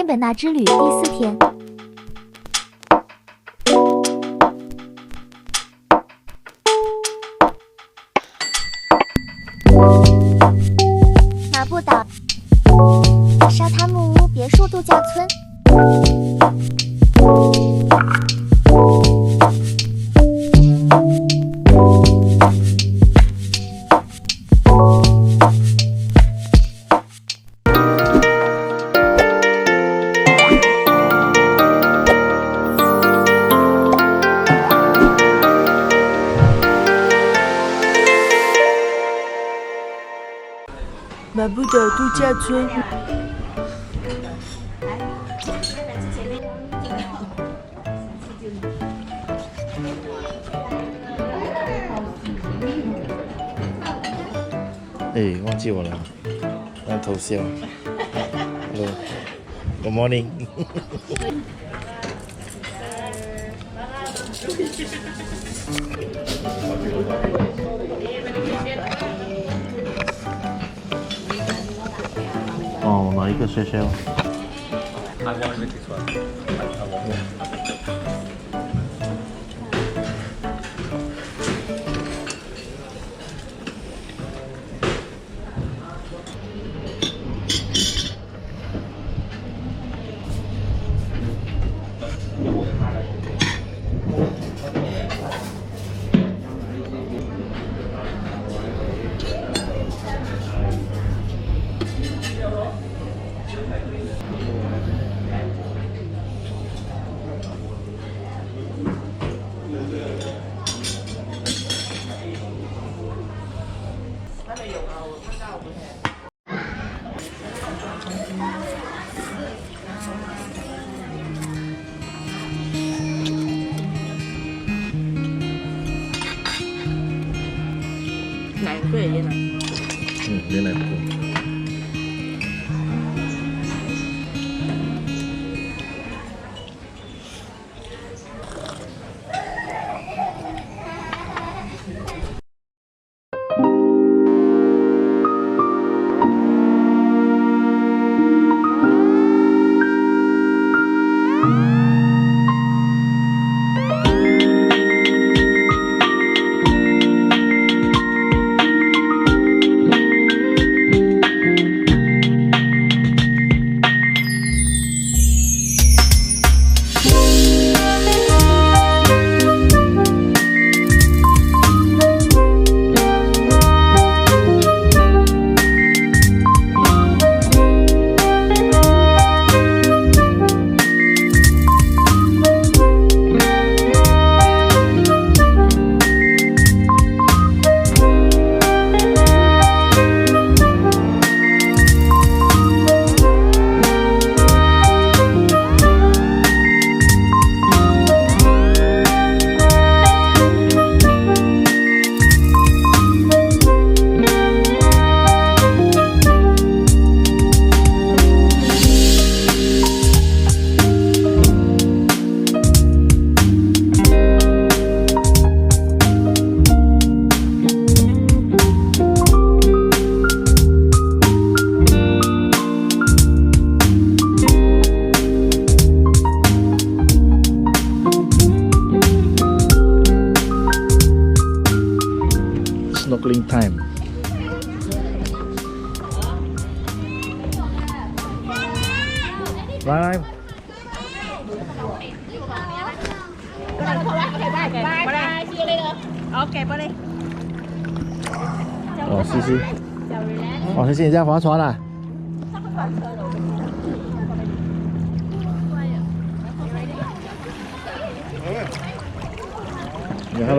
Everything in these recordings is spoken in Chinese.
本那之旅第4天。马布岛沙滩木屋别墅度假村。马布岛度假村。哎，忘记我了，那头像。Hello, good morning 哦，哪一个学校？奶贵椰奶。椰奶布。Snorkeling time. Bye. OK， 玻璃。哦，谢谢。哦，谢谢你在划船啊。你好。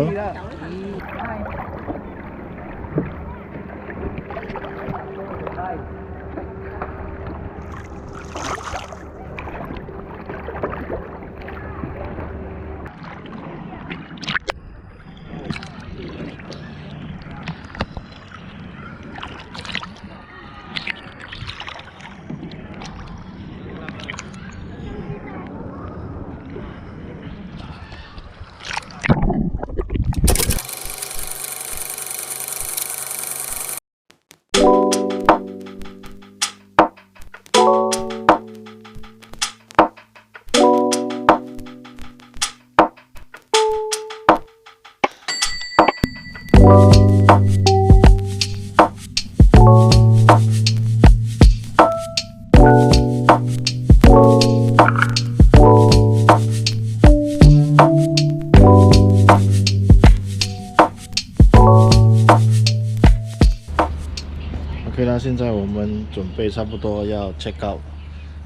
OK 啦，现在我们准备差不多要 check out，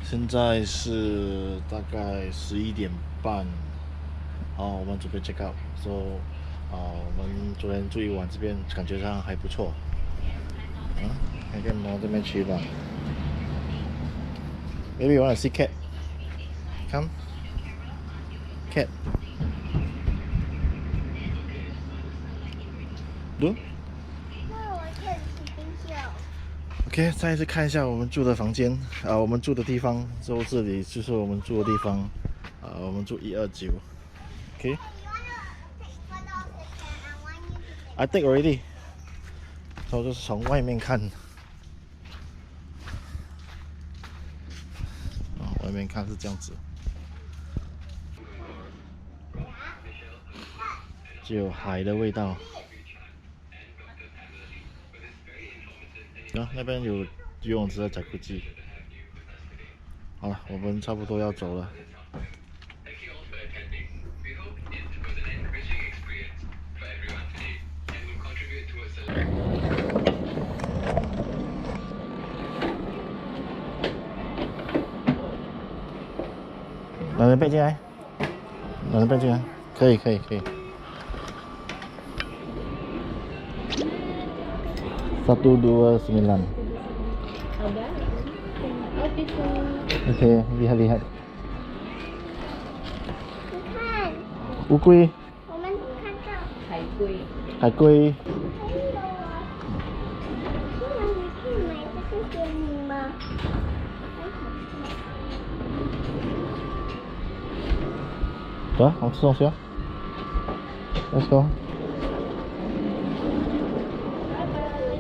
现在是大概11点半，好，我们准备 check out。So， 我们昨天住一晚这边，感觉上还不错。看看猫这边去吧。Maybe you wanna see cat? Come, cat. Do? OK， 再一次看一下我们住的房间我们住的地方，就这里就是我们住的地方我们住129。OK， I take already。都是从外面看，外面看是这样子，就有海的味道。那边有游泳池的甲库基。好了，我们差不多要走了。两人背进来，两人背进来，可以。1, 2, 9. Oke, lihat. 你看，乌龟，我们看到海龟。海龟。还有啊，这样你可以买这个给你吗？走啊，我们吃东西啊。Let's go。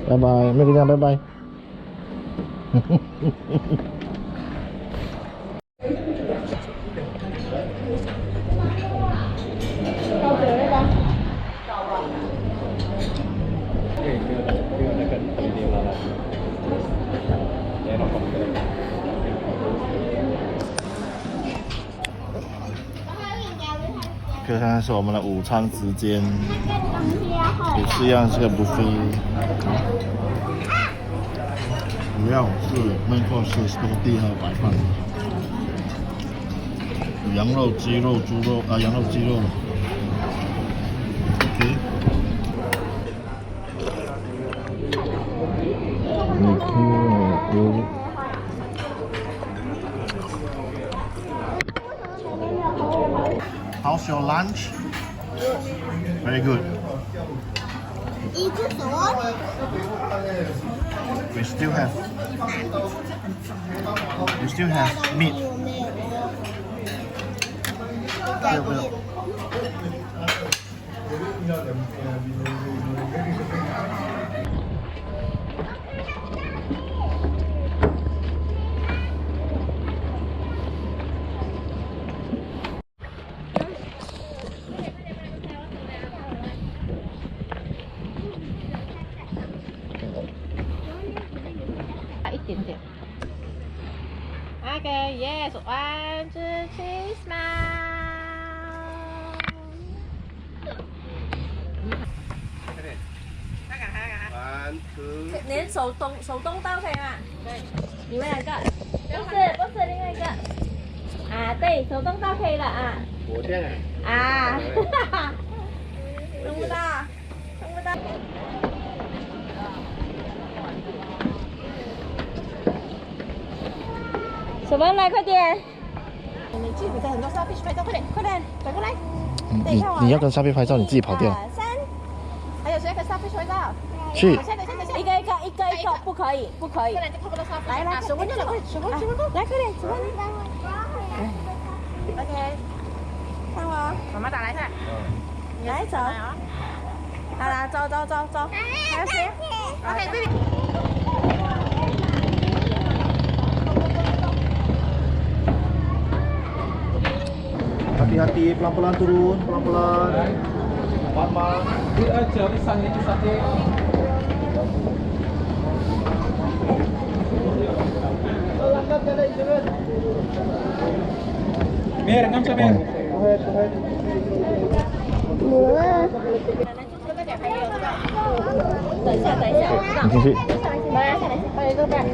拜拜，没跟讲拜拜。这现在是我们的午餐时间，也是一样是个 buffet， 主要是焖锅是多地和白饭，有羊肉、鸡肉、猪肉羊肉、鸡肉。OK。How's your lunch? Very good. We still have meat. 不要。一点点。Okay, yes, 1, 2, 3, smile. 连手动刀可以吗？对，你们两个。不是另外一个。对，手动刀可以了啊。我这样。弄不到。什么来，快点！我们记得在很多沙皮去拍照，快点，转过来。你要跟沙皮拍照，你自己跑掉。3，还有谁跟沙皮拍照？去。一个，不可以。来，手温就来，手温，来，快点，手温。OK， 看我，妈妈打来看。来走。好啦，走。还有谁 ？OK， 这里。Hati-hati, pelan-pelan turun, pelan-pelan. Mama. Aja pisang itu sate. Mir, ngam sa Mir. 等一下，你进去。ไปก็แบบ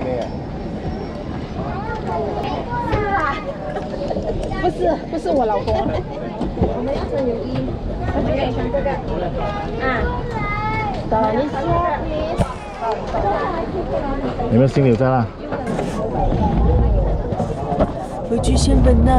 不是我老公。我们要穿泳衣，我们要穿这个。啊，等一下，你们行李在哪？回去先本呢。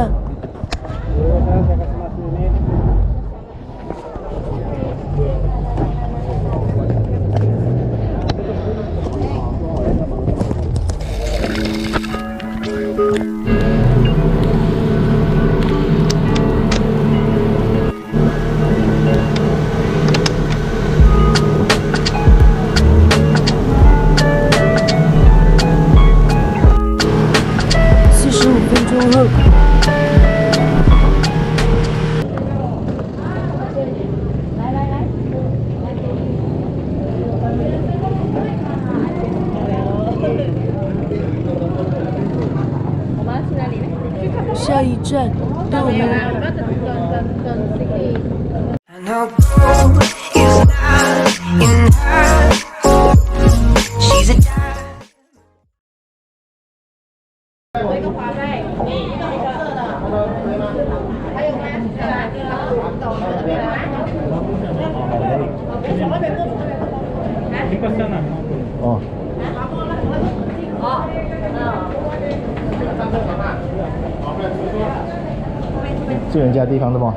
45分钟后。下一站，到了。I know gold is not in her. She's a diamond. 哦。住人家地方的吗？